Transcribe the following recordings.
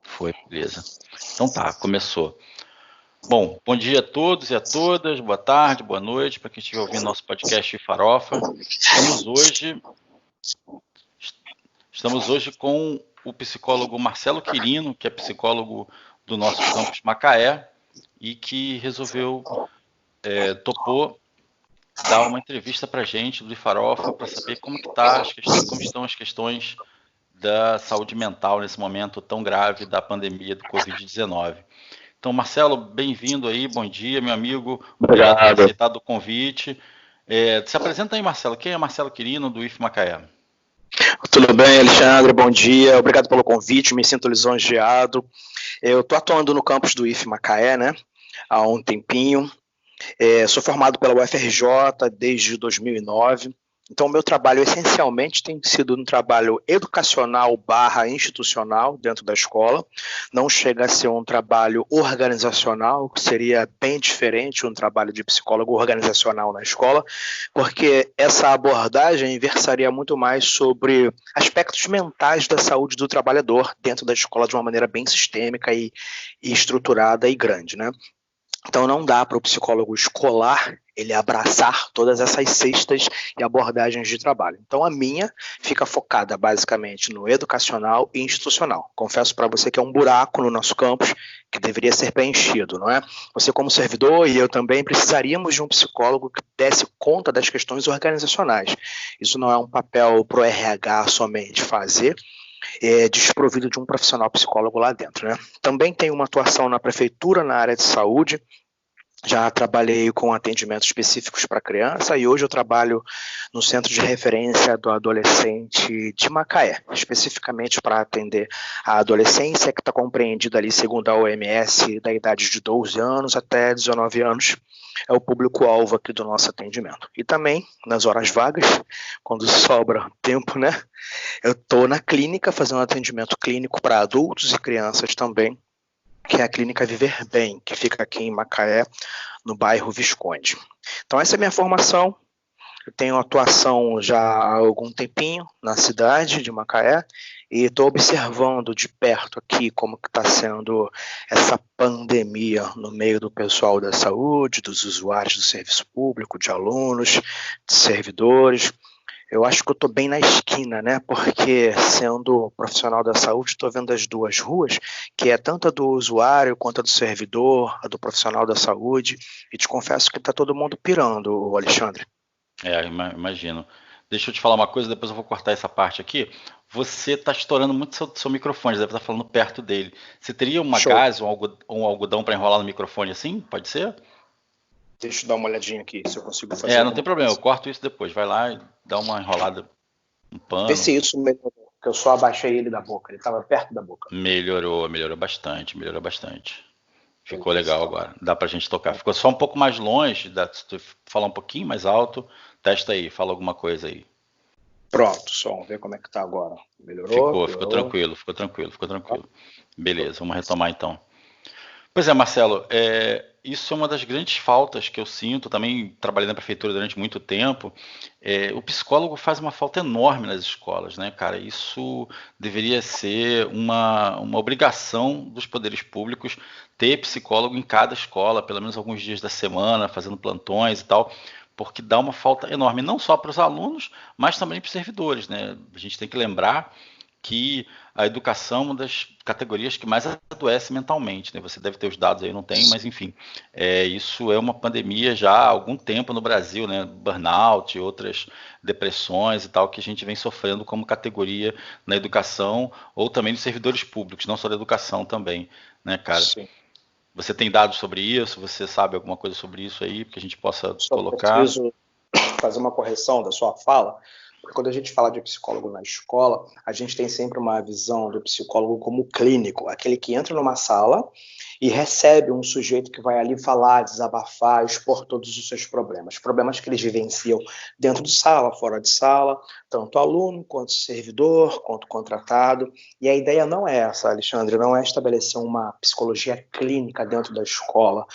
Foi, beleza. Então tá, começou. Bom, bom dia a todos e a todas, boa tarde, boa noite, para quem estiver ouvindo nosso podcast Farofa. Estamos hoje com o psicólogo Marcelo Quirino, que é psicólogo do nosso campus Macaé, e que topou dar uma entrevista para a gente do Farofa para saber como estão as questões da saúde mental nesse momento tão grave da pandemia do Covid-19. Então, Marcelo, bem-vindo aí, bom dia, meu amigo. Obrigado por ter aceitado o convite. Se apresenta aí, Marcelo. Quem é Marcelo Quirino, do IF Macaé? Tudo bem, Alexandre? Bom dia. Obrigado pelo convite, me sinto lisonjeado. Eu estou atuando no campus do IF Macaé, né, há um tempinho. Sou formado pela UFRJ desde 2009. Então, o meu trabalho essencialmente tem sido um trabalho educacional / institucional dentro da escola. Não chega a ser um trabalho organizacional, que seria bem diferente um trabalho de psicólogo organizacional na escola, porque essa abordagem versaria muito mais sobre aspectos mentais da saúde do trabalhador dentro da escola de uma maneira bem sistêmica e estruturada e grande, né? Então não dá para o psicólogo escolar ele abraçar todas essas cestas e abordagens de trabalho. Então a minha fica focada basicamente no educacional e institucional. Confesso para você que é um buraco no nosso campus que deveria ser preenchido, não é? Você como servidor e eu também precisaríamos de um psicólogo que desse conta das questões organizacionais. Isso não é um papel pro RH somente fazer, desprovido de um profissional psicólogo lá dentro, né? Também tenho uma atuação na prefeitura na área de saúde, já trabalhei com atendimentos específicos para criança e hoje eu trabalho no Centro de Referência do Adolescente de Macaé, especificamente para atender a adolescência que está compreendida ali, segundo a OMS, da idade de 12 anos até 19 anos, é o público-alvo aqui do nosso atendimento. E também, nas horas vagas, quando sobra tempo, né, eu estou na clínica fazendo atendimento clínico para adultos e crianças também, que é a Clínica Viver Bem, que fica aqui em Macaé, no bairro Visconde. Então essa é a minha formação. Eu tenho atuação já há algum tempinho na cidade de Macaé e estou observando de perto aqui como que está sendo essa pandemia no meio do pessoal da saúde, dos usuários do serviço público, de alunos, de servidores. Eu acho que eu estou bem na esquina, né? Porque sendo profissional da saúde, estou vendo as duas ruas, que é tanto a do usuário quanto a do servidor, a do profissional da saúde, e te confesso que está todo mundo pirando, Alexandre. Imagino. Deixa eu te falar uma coisa, depois eu vou cortar essa parte aqui. Você está estourando muito seu microfone, deve estar falando perto dele. Você teria uma gaze ou um algodão para enrolar no microfone assim? Pode ser? Deixa eu dar uma olhadinha aqui, se eu consigo fazer. Não tem problema, eu corto isso depois. Vai lá e dá uma enrolada, um pano. Vê se isso melhorou, porque eu só abaixei ele da boca, ele estava perto da boca. Melhorou bastante. Ficou legal agora, dá pra gente tocar. Ficou só um pouco mais longe, se tu falar um pouquinho mais alto, testa aí, fala alguma coisa aí. Pronto, vamos ver como é que tá agora. Melhorou? Ficou tranquilo. Beleza, vamos retomar então. Pois é, Marcelo, isso é uma das grandes faltas que eu sinto, também trabalhei na prefeitura durante muito tempo. O psicólogo faz uma falta enorme nas escolas, né, cara? Isso deveria ser uma obrigação dos poderes públicos ter psicólogo em cada escola, pelo menos alguns dias da semana, fazendo plantões e tal, porque dá uma falta enorme, não só para os alunos, mas também para os servidores, né? A gente tem que lembrar que a educação é uma das categorias que mais adoece mentalmente, né? Você deve ter os dados aí, não tem, mas enfim, isso é uma pandemia já há algum tempo no Brasil, né? Burnout, outras depressões e tal, que a gente vem sofrendo como categoria na educação ou também nos servidores públicos, não só da educação também, né, cara? Sim. Você tem dados sobre isso? Você sabe alguma coisa sobre isso aí, que a gente possa colocar? Eu preciso fazer uma correção da sua fala, porque quando a gente fala de psicólogo na escola, a gente tem sempre uma visão do psicólogo como clínico, aquele que entra numa sala e recebe um sujeito que vai ali falar, desabafar, expor todos os seus problemas que eles vivenciam dentro de sala, fora de sala, tanto aluno, quanto servidor, quanto contratado. E a ideia não é essa, Alexandre, não é estabelecer uma psicologia clínica dentro da escola.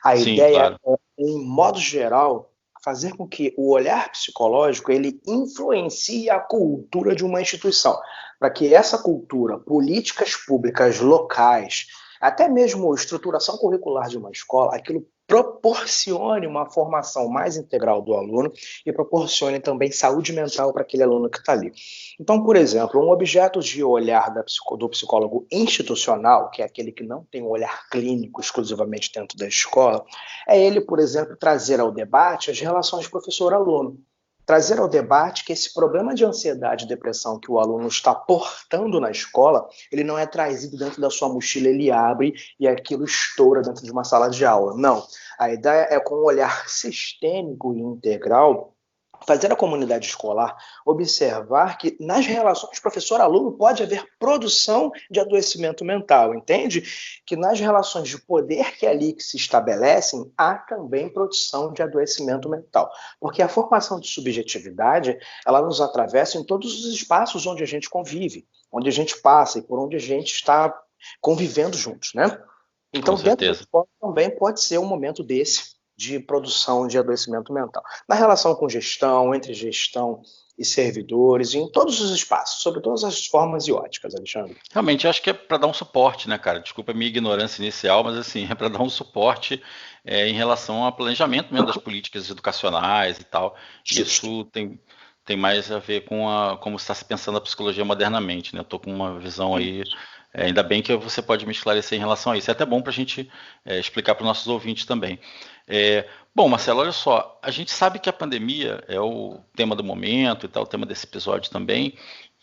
A ideia é, em modo geral, fazer com que o olhar psicológico ele influencie a cultura de uma instituição, para que essa cultura, políticas públicas locais, até mesmo estruturação curricular de uma escola, aquilo proporcione uma formação mais integral do aluno e proporcione também saúde mental para aquele aluno que está ali. Então, por exemplo, um objeto de olhar do psicólogo institucional, que é aquele que não tem um olhar clínico exclusivamente dentro da escola, é ele, por exemplo, trazer ao debate as relações professor-aluno. Trazer ao debate que esse problema de ansiedade e depressão que o aluno está portando na escola, ele não é trazido dentro da sua mochila, ele abre e aquilo estoura dentro de uma sala de aula. Não. A ideia é, com um olhar sistêmico e integral, fazer a comunidade escolar observar que nas relações professor-aluno pode haver produção de adoecimento mental, entende? Que nas relações de poder que ali que se estabelecem, há também produção de adoecimento mental. Porque a formação de subjetividade, ela nos atravessa em todos os espaços onde a gente convive, onde a gente passa e por onde a gente está convivendo juntos, né? Então, dentro da escola também pode ser um momento desse, de produção de adoecimento mental. Na relação com gestão, entre gestão e servidores, em todos os espaços, sobre todas as formas e óticas, Alexandre. Realmente, acho que é para dar um suporte, né, cara? Desculpa a minha ignorância inicial, mas assim, é para dar um suporte em relação ao planejamento mesmo das políticas educacionais e tal. Isso tem mais a ver com como está se pensando a psicologia modernamente, né? Eu estou com uma visão aí, ainda bem que você pode me esclarecer em relação a isso. É até bom para a gente explicar para os nossos ouvintes também. Bom, Marcelo, olha só, a gente sabe que a pandemia é o tema do momento e tal, o tema desse episódio também,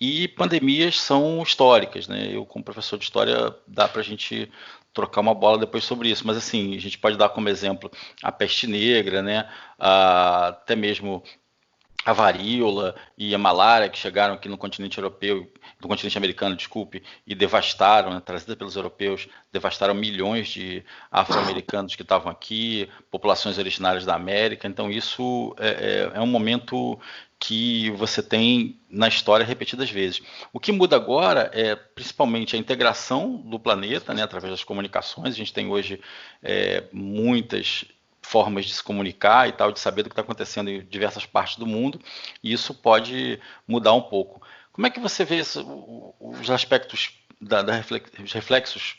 e pandemias são históricas, né? Eu, como professor de história, dá para a gente trocar uma bola depois sobre isso, mas assim, a gente pode dar como exemplo a peste negra, né? Até mesmo a varíola e a malária que chegaram aqui no continente europeu, no continente americano, desculpe, e devastaram, né, trazida pelos europeus, devastaram milhões de afro-americanos que estavam aqui, populações originárias da América. Então isso é um momento que você tem na história repetidas vezes. O que muda agora é principalmente a integração do planeta, né, através das comunicações. A gente tem hoje muitas formas de se comunicar e tal, de saber do que está acontecendo em diversas partes do mundo, e isso pode mudar um pouco. Como é que você vê os aspectos, os reflexos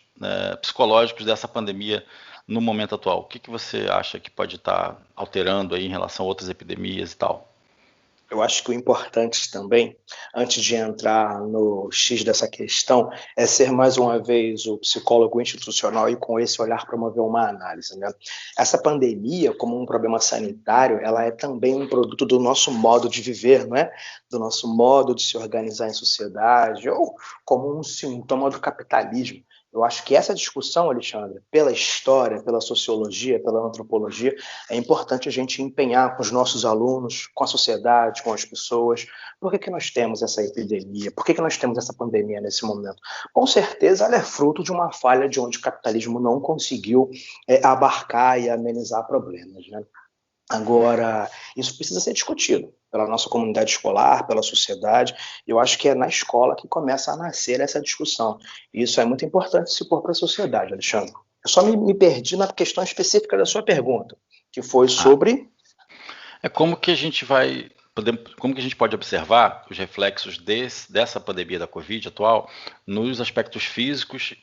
psicológicos dessa pandemia no momento atual? O que você acha que pode estar alterando aí em relação a outras epidemias e tal? Eu acho que o importante também, antes de entrar no X dessa questão, é ser mais uma vez o psicólogo institucional e com esse olhar promover uma análise, né? Essa pandemia, como um problema sanitário, ela é também um produto do nosso modo de viver, não é? Do nosso modo de se organizar em sociedade, ou como um sintoma do capitalismo. Eu acho que essa discussão, Alexandre, pela história, pela sociologia, pela antropologia, é importante a gente empenhar com os nossos alunos, com a sociedade, com as pessoas. Por que nós temos essa epidemia? Por que nós temos essa pandemia nesse momento? Com certeza ela é fruto de uma falha de onde o capitalismo não conseguiu abarcar e amenizar problemas, né? Agora, isso precisa ser discutido pela nossa comunidade escolar, pela sociedade. Eu acho que é na escola que começa a nascer essa discussão. E isso é muito importante se pôr para a sociedade, Alexandre. Eu só me perdi na questão específica da sua pergunta, que foi sobre... Como que a gente como que a gente pode observar os reflexos dessa pandemia da Covid atual nos aspectos físicos,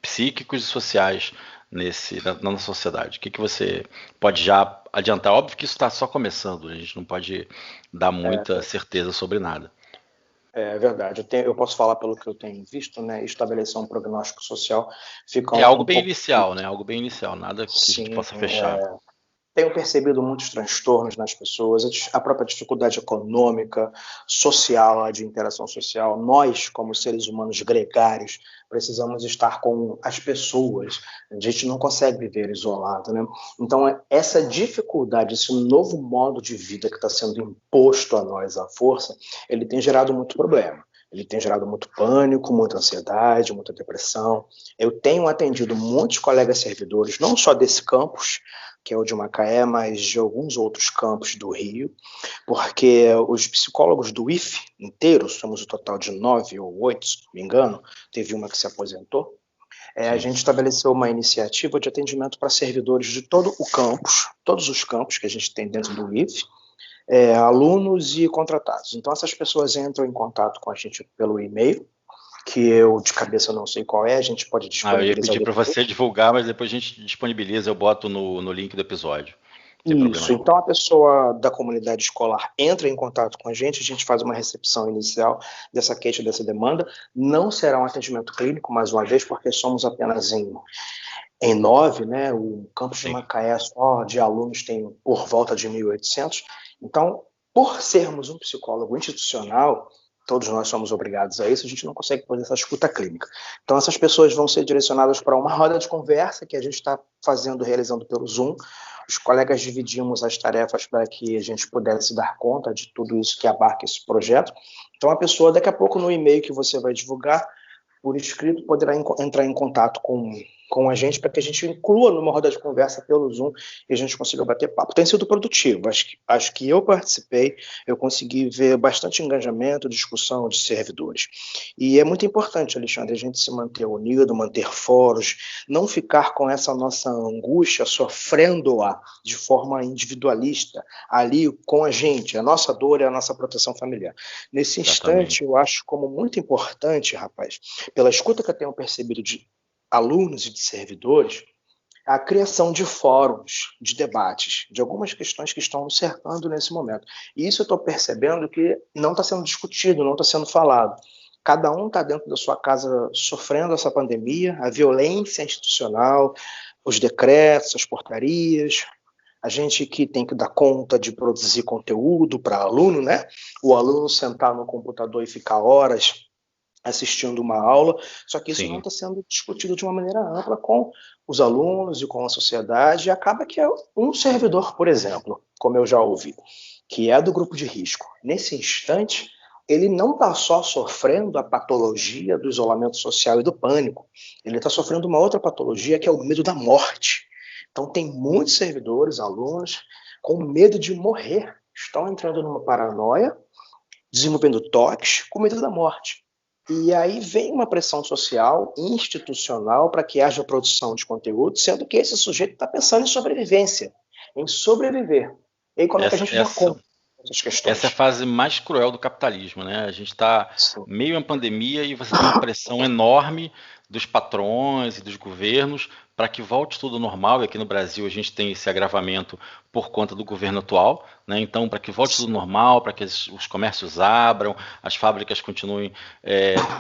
psíquicos e sociais na nossa sociedade? O que você pode já adiantar? Óbvio que isso está só começando, a gente não pode dar muita certeza sobre nada. É verdade, eu posso falar pelo que eu tenho visto, né? Estabelecer um prognóstico social fica algo bem inicial, né? Algo bem inicial, nada que a gente possa fechar. Tenho percebido muitos transtornos nas pessoas, a própria dificuldade econômica, social, de interação social. Nós, como seres humanos gregários, precisamos estar com as pessoas. A gente não consegue viver isolado, né? Então, essa dificuldade, esse novo modo de vida que está sendo imposto a nós à força, ele tem gerado muito problema. Ele tem gerado muito pânico, muita ansiedade, muita depressão. Eu tenho atendido muitos colegas servidores, não só desse campus, que é o de Macaé, mas de alguns outros campos do Rio, porque os psicólogos do IFE inteiro, somos um total de 9 ou 8, se não me engano, teve uma que se aposentou, A gente estabeleceu uma iniciativa de atendimento para servidores de todo o campus, todos os campos que a gente tem dentro do IF, alunos e contratados. Então, essas pessoas entram em contato com a gente pelo e-mail, que eu de cabeça não sei qual é, a gente pode disponibilizar. Eu ia pedir para você divulgar, mas depois a gente disponibiliza, eu boto no link do episódio. Isso, então a pessoa da comunidade escolar entra em contato com a gente faz uma recepção inicial dessa queixa, dessa demanda. Não será um atendimento clínico, mais uma vez, porque somos apenas em 9, né? O campus de Macaé só de alunos tem por volta de 1.800. Então, por sermos um psicólogo institucional, todos nós somos obrigados a isso, a gente não consegue fazer essa escuta clínica. Então, essas pessoas vão ser direcionadas para uma roda de conversa que a gente está realizando pelo Zoom. Os colegas dividimos as tarefas para que a gente pudesse dar conta de tudo isso que abarca esse projeto. Então, a pessoa, daqui a pouco, no e-mail que você vai divulgar, por escrito, poderá entrar em contato com a gente para que a gente inclua numa roda de conversa pelo Zoom e a gente consiga bater papo. Tem sido produtivo. Acho que eu participei, eu consegui ver bastante engajamento, discussão de servidores. E é muito importante, Alexandre, a gente se manter unido, manter fóruns, não ficar com essa nossa angústia, sofrendo-a de forma individualista, ali com a gente, a nossa dor e a nossa proteção familiar. Nesse instante, eu acho como muito importante, rapaz, pela escuta que eu tenho percebido de alunos e de servidores, a criação de fóruns, de debates, de algumas questões que estão nos cercando nesse momento. E isso eu estou percebendo que não está sendo discutido, não está sendo falado. Cada um está dentro da sua casa sofrendo essa pandemia, a violência institucional, os decretos, as portarias, a gente que tem que dar conta de produzir conteúdo para aluno, né? O aluno sentar no computador e ficar horas assistindo uma aula, só que isso não está sendo discutido de uma maneira ampla com os alunos e com a sociedade, e acaba que é um servidor, por exemplo, como eu já ouvi, que é do grupo de risco. Nesse instante, ele não está só sofrendo a patologia do isolamento social e do pânico, ele está sofrendo uma outra patologia, que é o medo da morte. Então, tem muitos servidores, alunos, com medo de morrer, estão entrando numa paranoia, desenvolvendo toques, com medo da morte. E aí vem uma pressão social, institucional, para que haja produção de conteúdo, sendo que esse sujeito está pensando em sobrevivência, em sobreviver. E aí como é que a gente dá conta dessas questões? Essa é a fase mais cruel do capitalismo, né? A gente está meio em pandemia e você tem uma pressão enorme dos patrões e dos governos para que volte tudo normal, e aqui no Brasil a gente tem esse agravamento por conta do governo atual, né? Então, para que volte tudo normal, para que os comércios abram, as fábricas continuem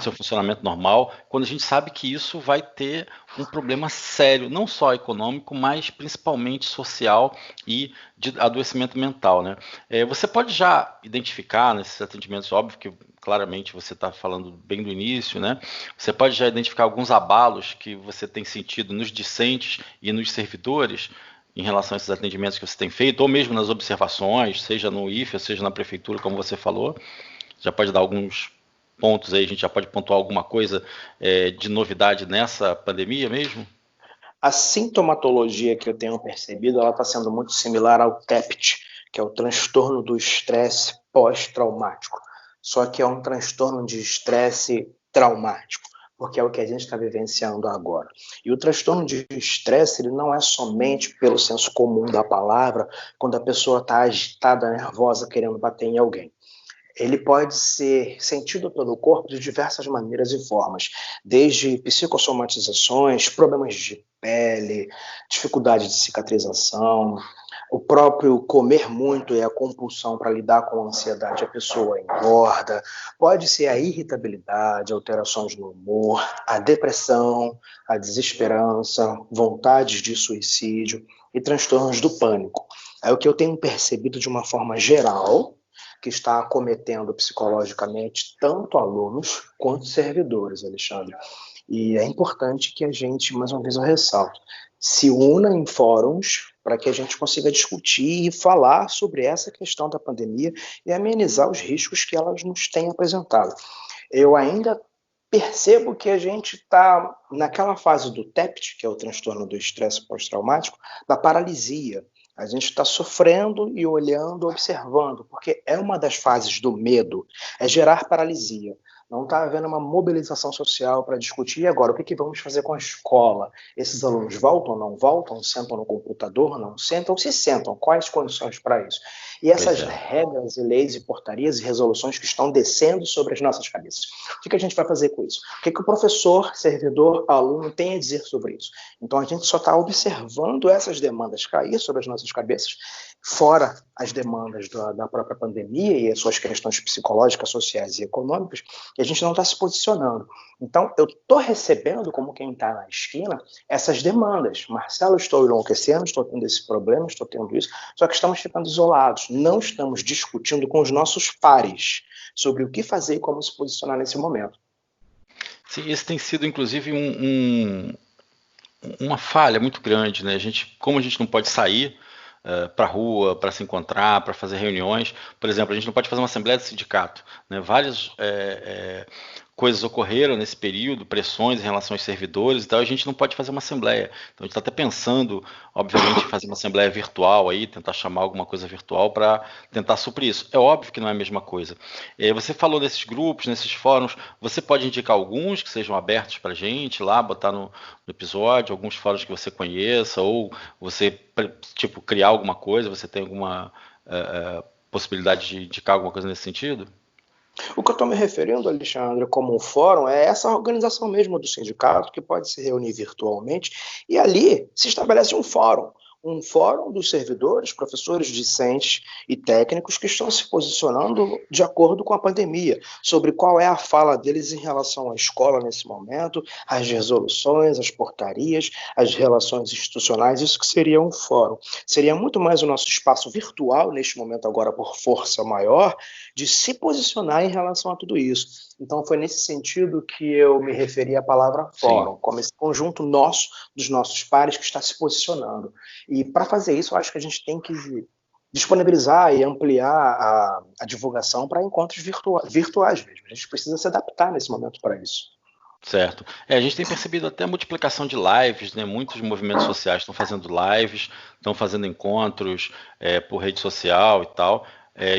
seu funcionamento normal, quando a gente sabe que isso vai ter um problema sério, não só econômico, mas principalmente social e de adoecimento mental, né? Você pode já identificar nesses atendimentos, óbvio que claramente você está falando bem do início, né? Você pode já identificar alguns abalos que você tem sentido nos discentes e nos servidores em relação a esses atendimentos que você tem feito, ou mesmo nas observações, seja no IFE, seja na prefeitura, como você falou. Já pode dar alguns pontos aí, a gente já pode pontuar alguma coisa de novidade nessa pandemia mesmo? A sintomatologia que eu tenho percebido, ela está sendo muito similar ao TEPT, que é o transtorno do estresse pós-traumático. Só que é um transtorno de estresse traumático, porque é o que a gente está vivenciando agora. E o transtorno de estresse, ele não é somente pelo senso comum da palavra, quando a pessoa está agitada, nervosa, querendo bater em alguém. Ele pode ser sentido pelo corpo de diversas maneiras e formas, desde psicossomatizações, problemas de pele, dificuldade de cicatrização, o próprio comer muito e a compulsão para lidar com a ansiedade, a pessoa engorda, pode ser a irritabilidade, alterações no humor, a depressão, a desesperança, vontades de suicídio e transtornos do pânico. É o que eu tenho percebido de uma forma geral, que está acometendo psicologicamente tanto alunos quanto servidores, Alexandre. E é importante que a gente, mais uma vez eu ressalto, se una em fóruns para que a gente consiga discutir e falar sobre essa questão da pandemia e amenizar os riscos que elas nos têm apresentado. Eu ainda percebo que a gente está naquela fase do TEPT, que é o transtorno do estresse pós-traumático, da paralisia. A gente está sofrendo e olhando, observando, porque é uma das fases do medo, é gerar paralisia. Não está havendo uma mobilização social para discutir agora o que vamos fazer com a escola. Esses alunos voltam ou não voltam? Sentam no computador? Não sentam? Se sentam, quais condições para isso? E essas regras e leis e portarias e resoluções que estão descendo sobre as nossas cabeças. O que a gente vai fazer com isso? O que o professor, servidor, aluno tem a dizer sobre isso? Então a gente só está observando essas demandas cair sobre as nossas cabeças, fora as demandas da própria pandemia e as suas questões psicológicas, sociais e econômicas, e a gente não está se posicionando. Então, eu estou recebendo, como quem está na esquina, essas demandas. Marcelo, estou enlouquecendo, estou tendo esse problema, estou tendo isso, só que estamos ficando isolados, não estamos discutindo com os nossos pares sobre o que fazer e como se posicionar nesse momento. Sim, esse tem sido, inclusive, uma falha muito grande, né? Como a gente não pode sair para a rua, para se encontrar, para fazer reuniões, por exemplo, a gente não pode fazer uma assembleia de sindicato, né? Várias coisas ocorreram nesse período, pressões em relação aos servidores e tal, a gente não pode fazer uma assembleia. Então a gente está até pensando, obviamente, em fazer uma assembleia virtual aí, tentar chamar alguma coisa virtual para tentar suprir isso. É óbvio que não é a mesma coisa. Você falou desses grupos, nesses fóruns, você pode indicar alguns que sejam abertos para a gente lá, botar no episódio, alguns fóruns que você conheça, ou você, tipo, criar alguma coisa, você tem alguma possibilidade de indicar alguma coisa nesse sentido? O que eu estou me referindo, Alexandre, como um fórum, é essa organização mesmo do sindicato, que pode se reunir virtualmente, e ali se estabelece um fórum dos servidores, professores, discentes e técnicos que estão se posicionando de acordo com a pandemia, sobre qual é a fala deles em relação à escola nesse momento, as resoluções, as portarias, as relações institucionais, isso que seria um fórum. Seria muito mais o nosso espaço virtual, neste momento agora por força maior, de se posicionar em relação a tudo isso. Então foi nesse sentido que eu me referi à palavra fórum, como esse conjunto nosso, dos nossos pares, que está se posicionando. E para fazer isso, eu acho que a gente tem que disponibilizar e ampliar a divulgação para encontros virtuais mesmo. A gente precisa se adaptar nesse momento para isso. Certo. A gente tem percebido até a multiplicação de lives, né? Muitos movimentos sociais estão fazendo lives, estão fazendo encontros por rede social e tal.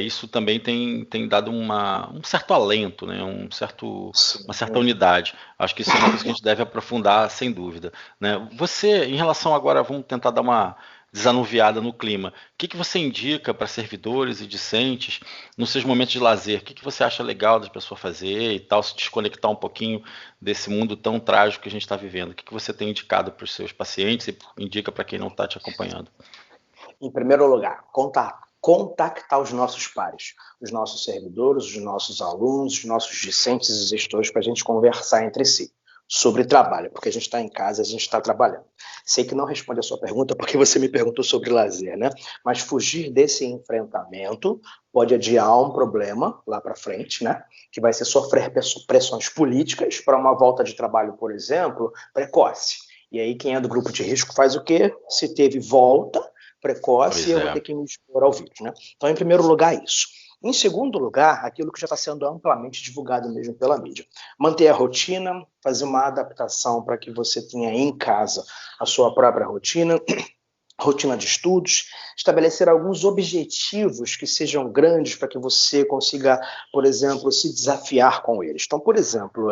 Isso também tem dado um certo alento, né? Uma certa unidade. Acho que isso é uma coisa que a gente deve aprofundar, sem dúvida, né? Você, em relação agora, vamos tentar dar uma desanuviada no clima. O que você indica para servidores e discentes nos seus momentos de lazer? O que você acha legal das pessoas fazer e tal, se desconectar um pouquinho desse mundo tão trágico que a gente está vivendo? O que você tem indicado para os seus pacientes e indica para quem não está te acompanhando? Em primeiro lugar, contactar os nossos pares, os nossos servidores, os nossos alunos, os nossos discentes e gestores, para a gente conversar entre si sobre trabalho, porque a gente está em casa, a gente está trabalhando. Sei que não responde a sua pergunta, porque você me perguntou sobre lazer, né? Mas fugir desse enfrentamento pode adiar um problema lá para frente, né? Que vai ser sofrer pressões políticas para uma volta de trabalho, por exemplo, precoce. E aí quem é do grupo de risco faz o quê? Se teve volta precoce, eu vou ter que me expor ao vírus, né? Então, em primeiro lugar, isso. Em segundo lugar, aquilo que já está sendo amplamente divulgado mesmo pela mídia. Manter a rotina, fazer uma adaptação para que você tenha em casa a sua própria rotina de estudos, estabelecer alguns objetivos que sejam grandes para que você consiga, por exemplo, se desafiar com eles. Então, por exemplo,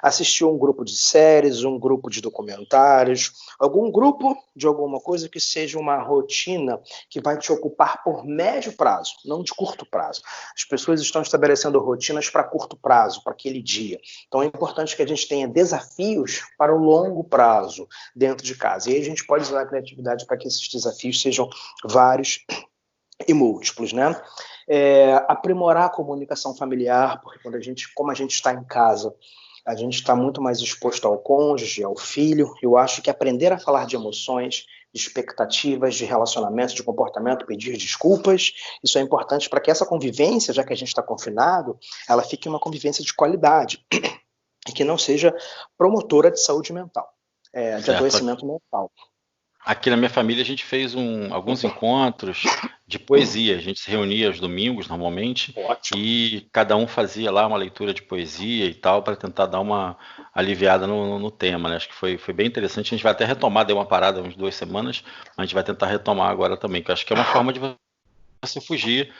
assistir um grupo de séries, um grupo de documentários, algum grupo de alguma coisa que seja uma rotina que vai te ocupar por médio prazo, não de curto prazo. As pessoas estão estabelecendo rotinas para curto prazo, para aquele dia. Então, é importante que a gente tenha desafios para o longo prazo dentro de casa. E aí a gente pode usar a criatividade para que esses desafios sejam vários e múltiplos, né? Aprimorar a comunicação familiar, porque como a gente está em casa, a gente está muito mais exposto ao cônjuge, ao filho. Eu acho que aprender a falar de emoções, de expectativas, de relacionamento, de comportamento, pedir desculpas, isso é importante para que essa convivência, já que a gente está confinado, ela fique uma convivência de qualidade e que não seja promotora de saúde mental, de adoecimento mental. Aqui na minha família a gente fez alguns encontros de poesia. A gente se reunia aos domingos normalmente. Ótimo. E cada um fazia lá uma leitura de poesia e tal para tentar dar uma aliviada no tema, né? Acho que foi bem interessante. A gente vai até retomar, deu uma parada umas 2 semanas, mas a gente vai tentar retomar agora também, que eu acho que é uma forma de você fugir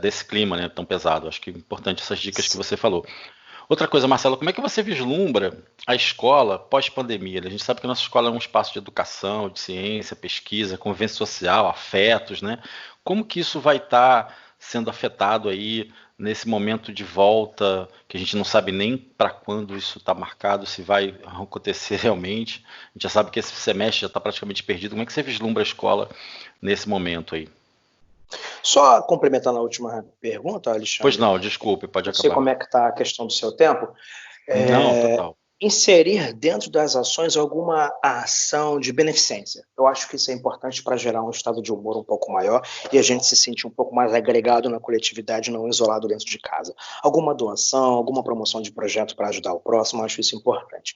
desse clima, né, tão pesado. Acho que é importante essas dicas que você falou. Outra coisa, Marcelo, como é que você vislumbra a escola pós-pandemia? A gente sabe que a nossa escola é um espaço de educação, de ciência, pesquisa, convivência social, afetos, né? Como que isso vai estar sendo afetado aí nesse momento de volta, que a gente não sabe nem para quando isso está marcado, se vai acontecer realmente? A gente já sabe que esse semestre já está praticamente perdido. Como é que você vislumbra a escola nesse momento aí? Só complementando a última pergunta, Pois Alexandre, não, desculpe, pode não sei acabar. como é que está a questão do seu tempo. Não, total. Inserir dentro das ações alguma ação de beneficência. Eu acho que isso é importante para gerar um estado de humor um pouco maior e a gente se sentir um pouco mais agregado na coletividade, não isolado dentro de casa. Alguma doação, alguma promoção de projeto para ajudar o próximo, eu acho isso importante.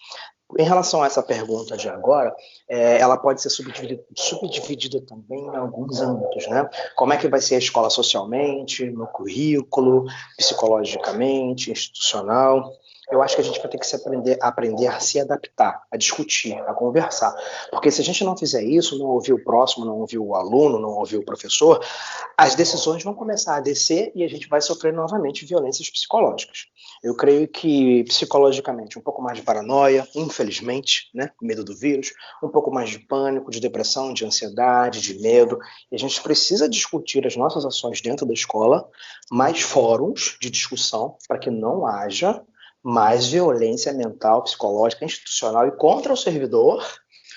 Em relação a essa pergunta de agora, ela pode ser subdividida também em alguns âmbitos, né? Como é que vai ser a escola socialmente, no currículo, psicologicamente, institucional? Eu acho que a gente vai ter que aprender a se adaptar, a discutir, a conversar. Porque se a gente não fizer isso, não ouvir o próximo, não ouvir o aluno, não ouvir o professor, as decisões vão começar a descer e a gente vai sofrer novamente violências psicológicas. Eu creio que psicologicamente um pouco mais de paranoia, infelizmente, né, medo do vírus, um pouco mais de pânico, de depressão, de ansiedade, de medo. E a gente precisa discutir as nossas ações dentro da escola, mais fóruns de discussão para que não haja mais violência mental, psicológica, institucional e contra o servidor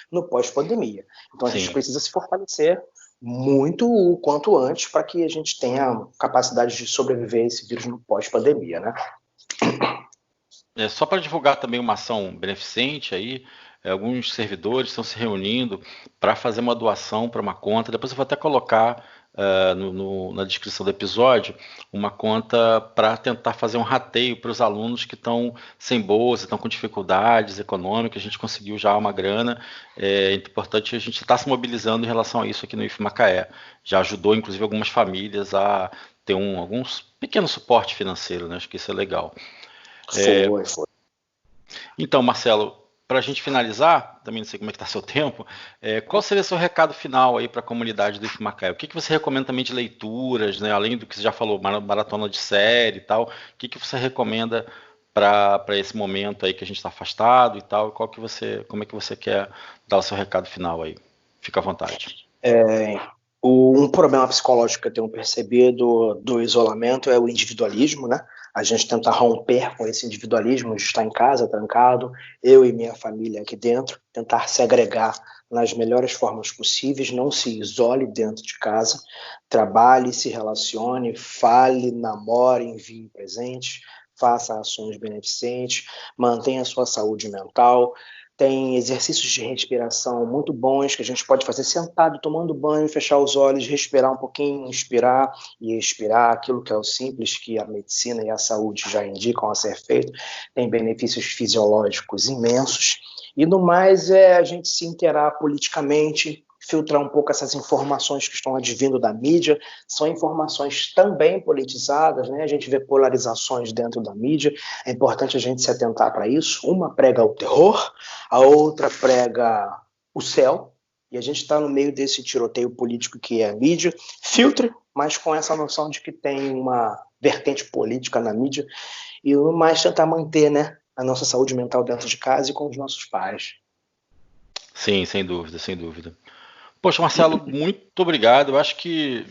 no pós-pandemia. Então a gente Sim. precisa se fortalecer muito o quanto antes para que a gente tenha capacidade de sobreviver a esse vírus no pós-pandemia, né? Só para divulgar também uma ação beneficente aí, alguns servidores estão se reunindo para fazer uma doação para uma conta. Depois eu vou até colocar na descrição do episódio uma conta para tentar fazer um rateio para os alunos que estão sem bolsa, estão com dificuldades econômicas. A gente conseguiu já uma grana. É importante a gente estar se mobilizando em relação a isso aqui no IF Macaé. Já ajudou, inclusive, algumas famílias a ter alguns pequeno suporte financeiro, né? Acho que isso é legal. Foi. Então, Marcelo, para a gente finalizar, também não sei como é que está seu tempo, qual seria seu recado final aí para a comunidade do IF Macaé? O que você recomenda também de leituras, né? Além do que você já falou, maratona de série e tal, o que você recomenda para esse momento aí que a gente está afastado e tal? Como é que você quer dar o seu recado final aí? Fica à vontade. Um problema psicológico que eu tenho percebido do isolamento é o individualismo, né? A gente tentar romper com esse individualismo de estar em casa, trancado, eu e minha família aqui dentro, tentar se agregar nas melhores formas possíveis, não se isole dentro de casa, trabalhe, se relacione, fale, namore, envie presentes, faça ações beneficentes, mantenha a sua saúde mental. Tem exercícios de respiração muito bons que a gente pode fazer sentado, tomando banho, fechar os olhos, respirar um pouquinho, inspirar e expirar, aquilo que é o simples que a medicina e a saúde já indicam a ser feito. Tem benefícios fisiológicos imensos. E no mais é a gente se inteirar politicamente, filtrar um pouco essas informações que estão advindo da mídia, são informações também politizadas, né? A gente vê polarizações dentro da mídia, é importante a gente se atentar para isso. Uma prega o terror, a outra prega o céu, e a gente está no meio desse tiroteio político que é a mídia. Filtre, mas com essa noção de que tem uma vertente política na mídia, e o mais tentar manter, né, a nossa saúde mental dentro de casa e com os nossos pais. Sim, sem dúvida, sem dúvida. Poxa, Marcelo, muito obrigado. Eu acho que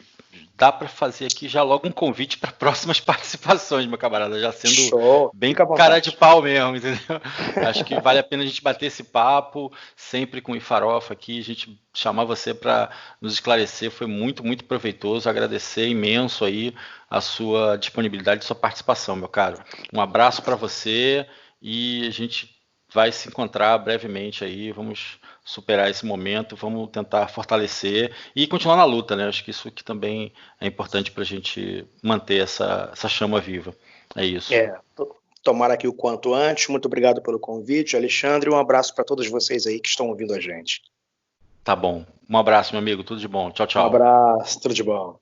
dá para fazer aqui já logo um convite para próximas participações, meu camarada, já sendo Show, bem fica à cara de vontade. pau mesmo, entendeu? Acho que vale a pena a gente bater esse papo, sempre com o Ifarofa aqui, a gente chamar você para nos esclarecer, foi muito, muito proveitoso, agradecer imenso aí a sua disponibilidade, a sua participação, meu caro. Um abraço para você e a gente vai se encontrar brevemente aí, vamos superar esse momento, vamos tentar fortalecer e continuar na luta, né? Acho que isso que também é importante para a gente manter essa chama viva. É isso. Tomara aqui o quanto antes. Muito obrigado pelo convite, Alexandre. Um abraço para todos vocês aí que estão ouvindo a gente. Tá bom. Um abraço, meu amigo. Tudo de bom. Tchau, Um tchau. abraço, tudo de bom.